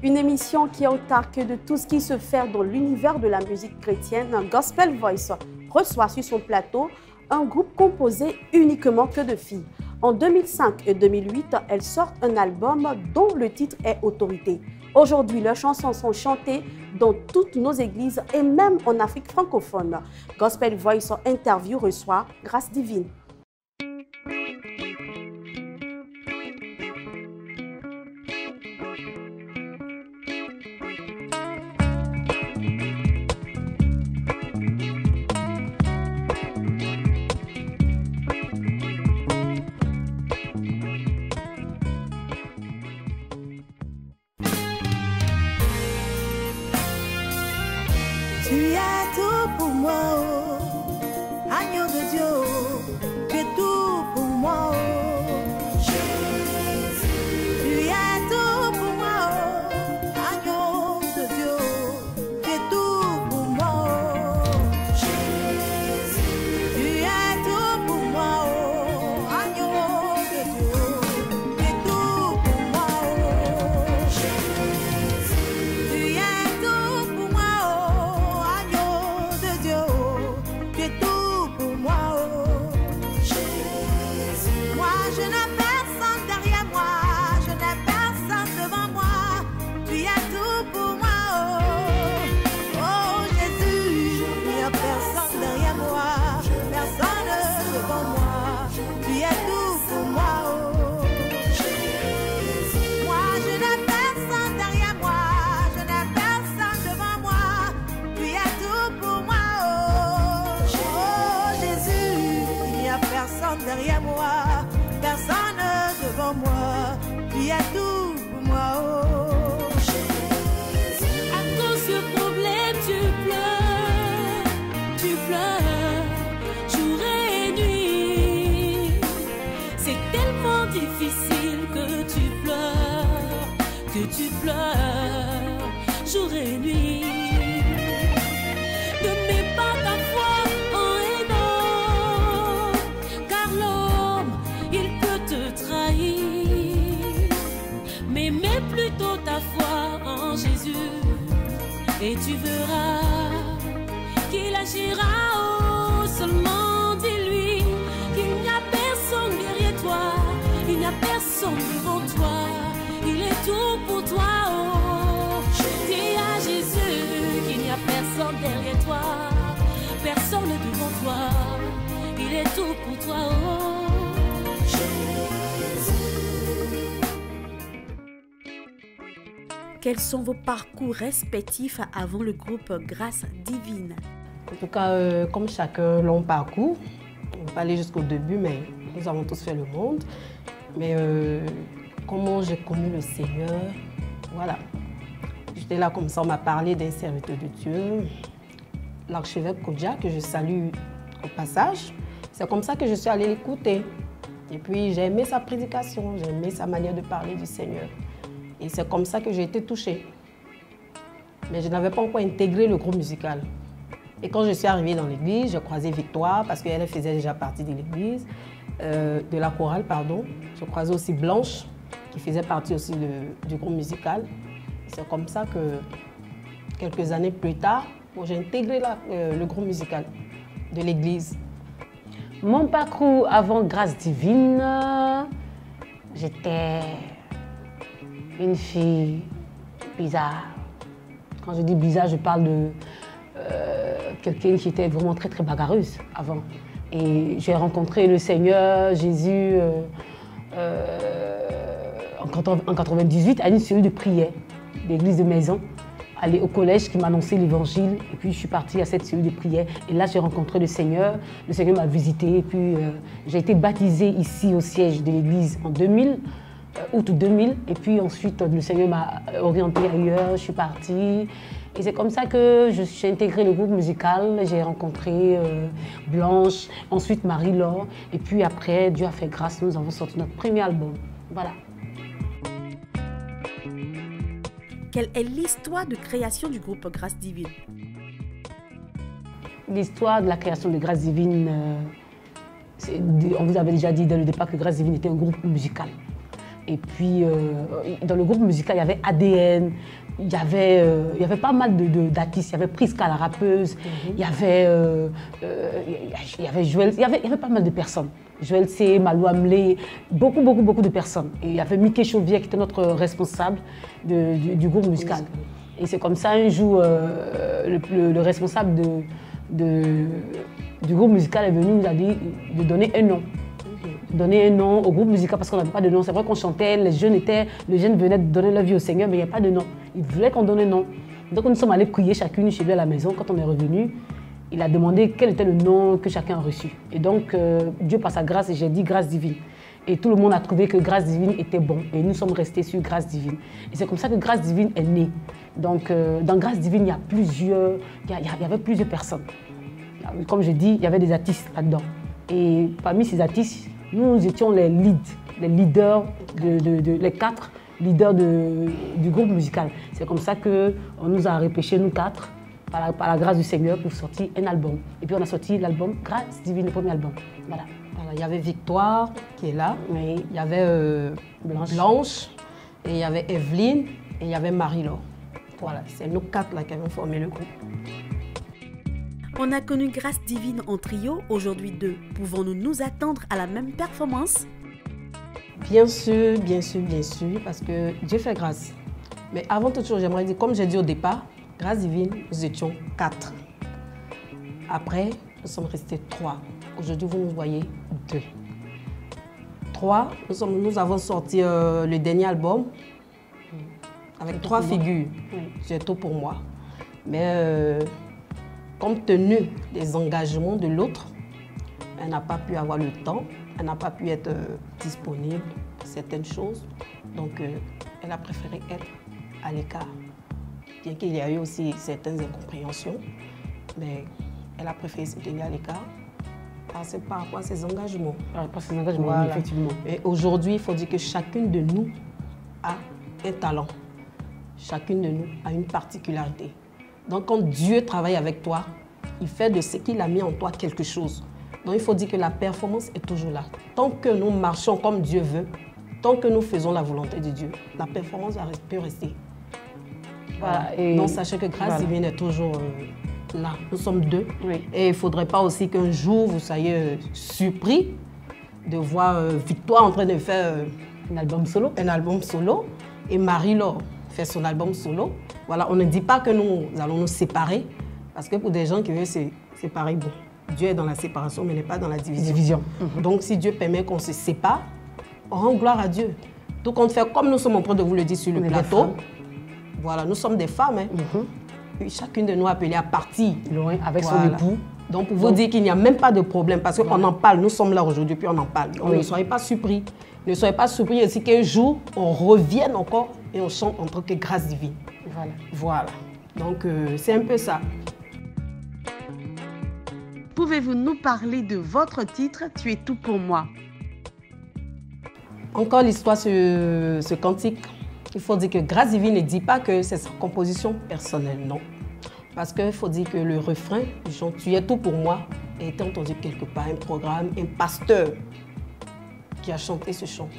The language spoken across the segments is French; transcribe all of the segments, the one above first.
Une émission qui est au taquet de tout ce qui se fait dans l'univers de la musique chrétienne. Gospel Voice reçoit sur son plateau un groupe composé uniquement que de filles. En 2005 et 2008, elles sortent un album dont le titre est Autorité. Aujourd'hui, leurs chansons sont chantées dans toutes nos églises et même en Afrique francophone. Gospel Voice Interview reçoit Grâce Divine. Tu es tout pour moi, oh, agneau de Dieu, oh, tu es tout pour moi, oh, Jésus. Tu es tout pour moi, oh, agneau de Dieu, oh, tu es tout pour moi, oh, Jésus. Tu es tout pour moi, oh, agneau de Dieu, tu es tout pour moi, oh, Jésus. Tu es tout pour moi, oh, agneau de Dieu, tu es tout pour moi, oh, Jésus. Moi je n'ai personne derrière moi, je n'ai personne devant moi, tu es tout pour moi, oh, oh Jésus. Il n'y a personne derrière moi, personne devant moi, tu es tout pour moi, oh, Jésus. Moi je n'ai personne derrière moi, je n'ai personne devant moi, tu es tout pour moi, oh, oh Jésus. Il n'y a personne derrière moi, personne devant moi, tu es tout pour moi, oh, Jésus. À cause de problème, tu pleures, jour et nuit. C'est tellement difficile que tu pleures, jour et nuit. Ne mets pas ta foi en un homme, car l'homme, il peut te trahir. Mais mets plutôt ta foi en Jésus, et tu verras qu'il agira. Oh, seulement dis-lui qu'il n'y a personne derrière toi, il n'y a personne devant toi, il est tout pour toi. Oh, dis à Jésus qu'il n'y a personne derrière toi, personne devant toi, il est tout pour toi. Oh, Quels sont vos parcours respectifs avant le groupe Grâce Divine? En tout cas, comme chacun long parcours, on ne va pas aller jusqu'au début, mais nous avons tous fait le monde. Mais comment j'ai connu le Seigneur, voilà. J'étais là comme ça, on m'a parlé d'un serviteur de Dieu, l'archevêque Kodja, que je salue au passage. C'est comme ça que je suis allée l'écouter. Et puis j'ai aimé sa prédication, j'ai aimé sa manière de parler du Seigneur. Et c'est comme ça que j'ai été touchée. Mais je n'avais pas encore intégré le groupe musical. Et quand je suis arrivée dans l'église, j'ai croisé Victoire, parce qu'elle faisait déjà partie de l'église, de la chorale, pardon. Je croisais aussi Blanche, qui faisait partie aussi du groupe musical. C'est comme ça que, quelques années plus tard, j'ai intégré le groupe musical de l'église. Mon parcours avant Grâce Divine, j'étais une fille bizarre. Quand je dis bizarre, je parle de quelqu'un qui était vraiment très très bagarreuse avant. Et j'ai rencontré le Seigneur, Jésus, en 98 à une cellule de prière d'église de maison, aller au collège qui m'annonçait l'évangile. Et puis je suis partie à cette cellule de prière. Et là j'ai rencontré le Seigneur m'a visité. Et puis j'ai été baptisée ici au siège de l'église en 2000. Août 2000, et puis ensuite le Seigneur m'a orientée ailleurs, je suis partie. Et c'est comme ça que j'ai intégré le groupe musical, j'ai rencontré Blanche, ensuite Marie-Laure, et puis après, Dieu a fait grâce, nous avons sorti notre premier album. Voilà. Quelle est l'histoire de création du groupe Grâce Divine? L'histoire de la création de Grâce Divine, on vous avait déjà dit dès le départ que Grâce Divine était un groupe musical. Et puis, dans le groupe musical, il y avait ADN, il y avait pas mal d'artistes. Il y avait Priska, la rappeuse, il y avait Joël, il y avait pas mal de personnes. Joël C, Malou Amlé, beaucoup de personnes. Et il y avait Mickey Chauvier qui était notre responsable du groupe musical. Et c'est comme ça, un jour, le responsable du groupe musical est venu nous a dit de donner un nom. Donner un nom au groupe musical parce qu'on n'avait pas de nom. C'est vrai qu'on chantait, les jeunes venaient de donner leur vie au Seigneur, mais il n'y a pas de nom. Ils voulaient qu'on donne un nom. Donc nous sommes allés prier chacune chez lui à la maison. Quand on est revenu, il a demandé quel était le nom que chacun a reçu. Et donc, Dieu par sa grâce, et j'ai dit grâce divine. Et tout le monde a trouvé que grâce divine était bon. Et nous sommes restés sur grâce divine. Et c'est comme ça que grâce divine est née. Donc, dans grâce divine, il y avait plusieurs personnes. Comme je dis, il y avait des artistes là-dedans. Et parmi ces artistes, nous étions les leaders, les 4 leaders du groupe musical. C'est comme ça qu'on nous a repêchés, nous 4, par la grâce du Seigneur, pour sortir un album. Et puis on a sorti l'album Grâce Divine, le premier album. Voilà. Il y avait Victoire qui est là, oui. Il y avait Blanche, et il y avait Evelyne, et il y avait Marie-Laure. Voilà, c'est nous 4 là qui avons formé le groupe. On a connu Grâce Divine en trio, aujourd'hui 2. Pouvons-nous nous attendre à la même performance? Bien sûr, parce que Dieu fait grâce. Mais avant toute chose, j'aimerais dire, comme j'ai dit au départ, Grâce Divine, nous étions 4. Après, nous sommes restés 3. Aujourd'hui, vous nous voyez 2. 3, nous avons sorti le dernier album avec 3 figures. C'est tout pour moi. Mais compte tenu des engagements de l'autre, elle n'a pas pu avoir le temps, elle n'a pas pu être disponible pour certaines choses. Donc, elle a préféré être à l'écart. Bien qu'il y ait eu aussi certaines incompréhensions, mais elle a préféré se tenir à l'écart par rapport à ses engagements. Par rapport à ses engagements, voilà. Effectivement. Et aujourd'hui, il faut dire que chacune de nous a un talent. Chacune de nous a une particularité. Donc, quand Dieu travaille avec toi, il fait de ce qu'il a mis en toi quelque chose. Donc, il faut dire que la performance est toujours là. Tant que nous marchons comme Dieu veut, tant que nous faisons la volonté de Dieu, la performance peut rester. Voilà. Et donc, sachez que Grâce Divine est toujours là. Nous sommes 2. Oui. Et il ne faudrait pas aussi qu'un jour, vous soyez surpris de voir Victoire en train de faire un album solo. Et Marie-Laure fait son album solo. Voilà, on ne dit pas que nous allons nous séparer, parce que pour des gens qui veulent se séparer, bon, Dieu est dans la séparation, mais n'est pas dans la division. Donc, si Dieu permet qu'on se sépare, on rend gloire à Dieu. Tout compte fait, comme nous sommes en train de vous le dire sur le plateau, voilà, nous sommes des femmes. Hein. Et chacune de nous appelée à partir. Loin, avec son époux. Donc, pour vous dire qu'il n'y a même pas de problème, parce qu'on en parle, nous sommes là aujourd'hui, puis on en parle. Donc, ne soyez pas surpris. Ne soyez pas surpris aussi qu'un jour, on revienne encore et on chante en tant que Grâce Divine. Voilà. Donc, c'est un peu ça. Pouvez-vous nous parler de votre titre « Tu es tout pour moi » ? Encore l'histoire sur ce cantique. Il faut dire que Grâce Divine ne dit pas que c'est sa composition personnelle, non. Parce qu'il faut dire que le refrain du chant « Tu es tout pour moi » a été entendu quelque part, un programme, un pasteur qui a chanté ce chant.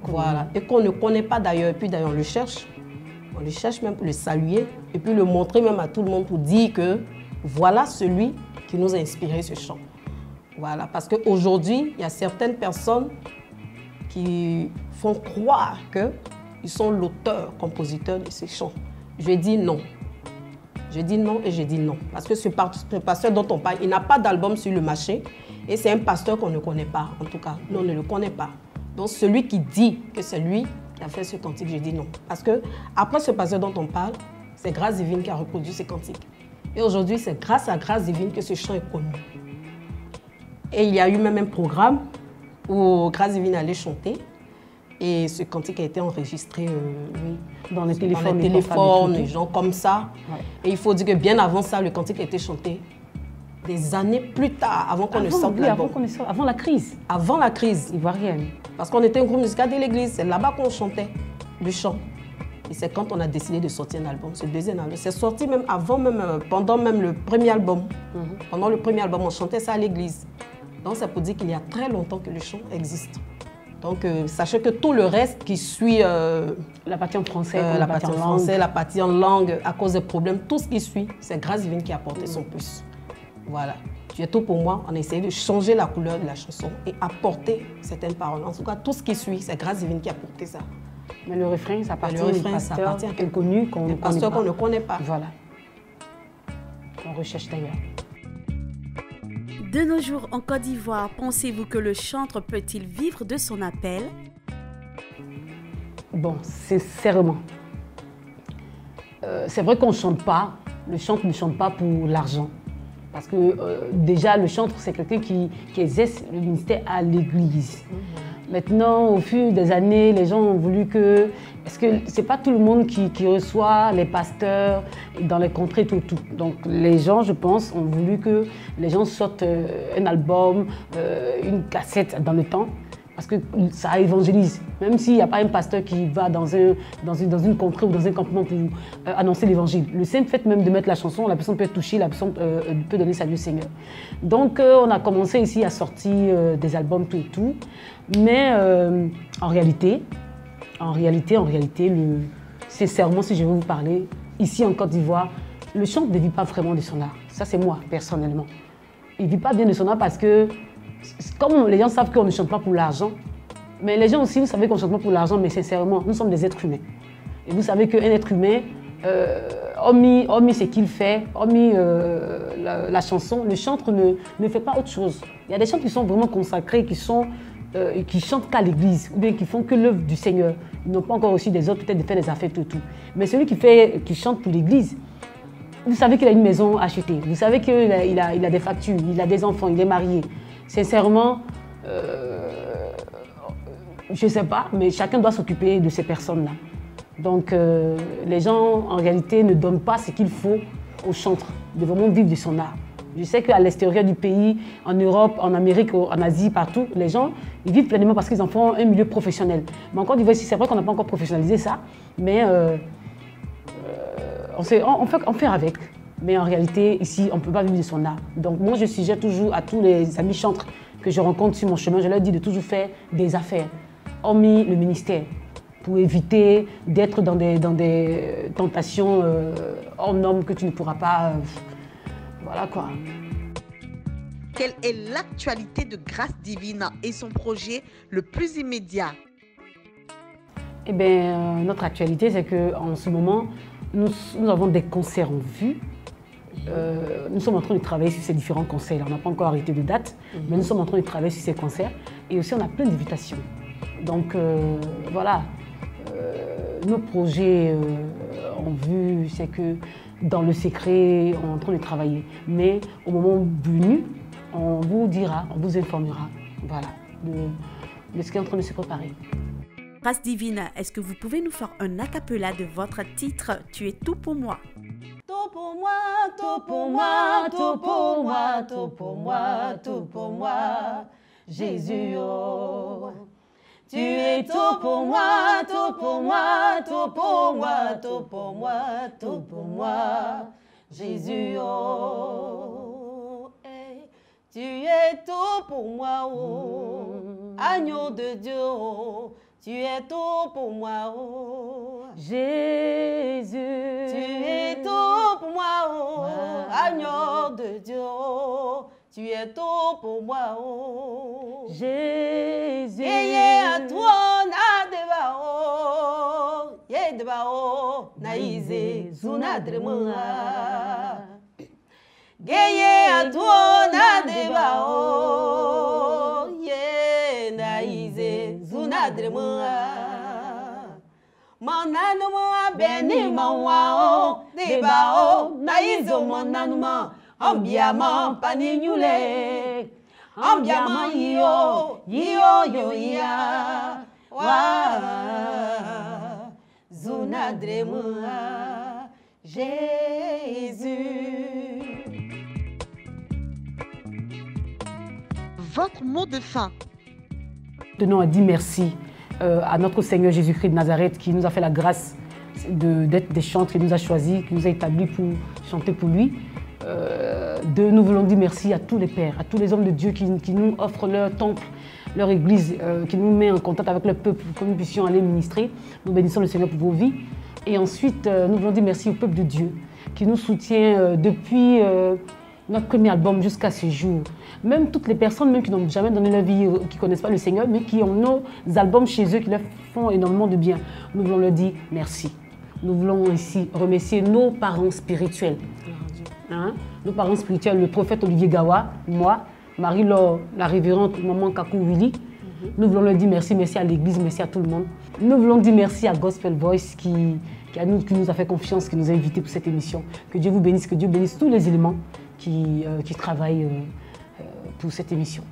Voilà. Et qu'on ne connaît pas d'ailleurs. Et puis d'ailleurs, on le cherche. On le cherche même pour le saluer et puis le montrer même à tout le monde pour dire que voilà celui qui nous a inspiré ce chant. Voilà. Parce qu'aujourd'hui, il y a certaines personnes qui font croire qu'ils sont l'auteur, compositeur de ces chants. Je dis non. Je dis non et je dis non. Parce que ce pasteur dont on parle, il n'a pas d'album sur le marché et c'est un pasteur qu'on ne connaît pas. En tout cas, nous, on ne le connaît pas. Donc, celui qui dit que c'est lui qui a fait ce cantique, je dis non. Parce que après ce pasteur dont on parle, c'est Grâce Divine qui a reproduit ce cantique. Et aujourd'hui, c'est grâce à Grâce Divine que ce chant est connu. Et il y a eu même un programme où Grâce Divine allait chanter. Et ce cantique a été enregistré dans les téléphones, les gens comme ça. Ouais. Et il faut dire que bien avant ça, le cantique a été chanté des années plus tard, avant qu'on ne sorte l'album. Avant la crise. Avant la crise. Ivoirienne. Parce qu'on était un groupe musical de l'église, c'est là-bas qu'on chantait le chant. Et c'est quand on a décidé de sortir un album, ce deuxième album. C'est sorti même avant, pendant même le premier album. Pendant le premier album, on chantait ça à l'église. Donc c'est pour dire qu'il y a très longtemps que le chant existe. Donc, sachez que tout le reste qui suit La partie en français, la partie en français, la partie en langue, à cause des problèmes, tout ce qui suit, c'est Grâce Divine qui a apporté son plus. Voilà. Tu es tout pour moi. On a essayé de changer la couleur de la chanson et apporter certaines paroles. En tout cas, tout ce qui suit, c'est Grâce Divine qui a apporté ça. Mais le refrain, ça appartient ça appartient à inconnu qu'on ne connaît pas. Voilà. On recherche d'ailleurs. De nos jours en Côte d'Ivoire, pensez-vous que le chantre peut-il vivre de son appel? Bon, sincèrement, c'est vrai qu'on ne chante pas, le chantre ne chante pas pour l'argent. Parce que déjà, le chantre, c'est quelqu'un qui exerce le ministère à l'église. Maintenant, au fil des années, les gens ont voulu que... Parce que c'est pas tout le monde qui reçoit les pasteurs dans les contrées, tout. Donc les gens, je pense, ont voulu que les gens sortent un album, une cassette dans le temps, parce que ça évangélise. Même s'il n'y a pas un pasteur qui va dans une contrée ou dans un campement pour annoncer l'évangile. Le simple fait même de mettre la chanson, la personne peut être touchée, la personne peut donner sa vie au Seigneur. Donc on a commencé ici à sortir des albums, tout. Mais en réalité, sincèrement, si je veux vous parler, ici en Côte d'Ivoire, le chant ne vit pas vraiment de son art. Ça, c'est moi, personnellement. Il ne vit pas bien de son art parce que, comme les gens savent qu'on ne chante pas pour l'argent, mais les gens aussi, vous savez qu'on ne chante pas pour l'argent, mais sincèrement, nous sommes des êtres humains. Et vous savez qu'un être humain, hormis ce qu'il fait, hormis la chanson, le chantre ne fait pas autre chose. Il y a des chants qui sont vraiment consacrés, qui chantent qu'à l'église, ou bien qui font que l'œuvre du Seigneur. Ils n'ont pas encore reçu des autres, peut-être de faire des affaires, tout. Mais celui qui chante pour l'église, vous savez qu'il a une maison achetée, vous savez qu'il a des factures, il a des enfants, il est marié. Sincèrement, je ne sais pas, mais chacun doit s'occuper de ces personnes-là. Donc, les gens, en réalité, ne donnent pas ce qu'il faut au chantre, de vraiment vivre de son art. Je sais qu'à l'extérieur du pays, en Europe, en Amérique, en Asie, partout, les gens ils vivent pleinement parce qu'ils en font un milieu professionnel. Mais encore une fois, c'est vrai qu'on n'a pas encore professionnalisé ça, mais on fait avec. Mais en réalité, ici, on ne peut pas vivre de son art. Donc moi, je suggère toujours à tous les amis chantres que je rencontre sur mon chemin, je leur dis de toujours faire des affaires, hormis le ministère, pour éviter d'être dans des tentations hors normes que tu ne pourras pas... Voilà quoi. Quelle est l'actualité de Grâce Divine et son projet le plus immédiat? Eh bien, notre actualité, c'est qu'en ce moment, nous avons des concerts en vue. Nous sommes en train de travailler sur ces différents concerts. On n'a pas encore arrêté de date, mais nous sommes en train de travailler sur ces concerts. Et aussi, on a plein d'invitations. Donc, voilà. Nos projets en vue, c'est que dans le secret, on est en train de travailler. Mais au moment venu, on vous dira, on vous informera, voilà, de ce qui est en train de se préparer. Grâce Divine, est-ce que vous pouvez nous faire un a cappella de votre titre « Tu es tout pour moi » ? Tout pour moi, tout pour moi, tout pour moi, tout pour moi, tout pour moi, Jésus, oh. Tu es tout pour moi, tout pour moi, tout pour moi, tout pour moi, tout pour moi, Jésus, oh. Hey. Tu es tout pour moi, oh. Agneau de Dieu, oh. Tu es tout pour moi, oh. Jésus. Tu es tout pour moi, oh. Agneau de Dieu, oh. Tu es tout pour moi, oh. Jésus. Yeye à toi na deba, oh. Ye deba, oh. Na ize zuna dremua. Yeye à toi na deba, oh. Ye na ize zuna dremua. Mananuma beni mawa, deba, oh. Na izo mananuma. Ambiama paninyule, ambiama yo yo ya, wa zuna dremua, Jésus. Votre mot de fin. Tenons à dire merci à notre Seigneur Jésus-Christ de Nazareth qui nous a fait la grâce d'être des chantres, qui nous a choisis, qui nous a établis pour chanter pour lui. Nous voulons dire merci à tous les pères, à tous les hommes de Dieu qui nous offrent leur temple, leur église qui nous met en contact avec le peuple pour que nous puissions aller ministrer. Nous bénissons le Seigneur pour vos vies. Et ensuite, nous voulons dire merci au peuple de Dieu qui nous soutient depuis notre premier album jusqu'à ce jour. Même toutes les personnes même qui n'ont jamais donné leur vie, qui ne connaissent pas le Seigneur, mais qui ont nos albums chez eux, qui leur font énormément de bien. Nous voulons leur dire merci. Nous voulons ici remercier nos parents spirituels. Hein? Nos parents spirituels, le prophète Olivier Gawa, moi, Marie-Laure, la révérende maman Kakou Willy. Nous voulons leur dire merci, merci à l'église, merci à tout le monde. Nous voulons dire merci à Gospel Voice qui nous a fait confiance, qui nous a invités pour cette émission. Que Dieu vous bénisse, que Dieu bénisse tous les éléments qui travaillent pour cette émission.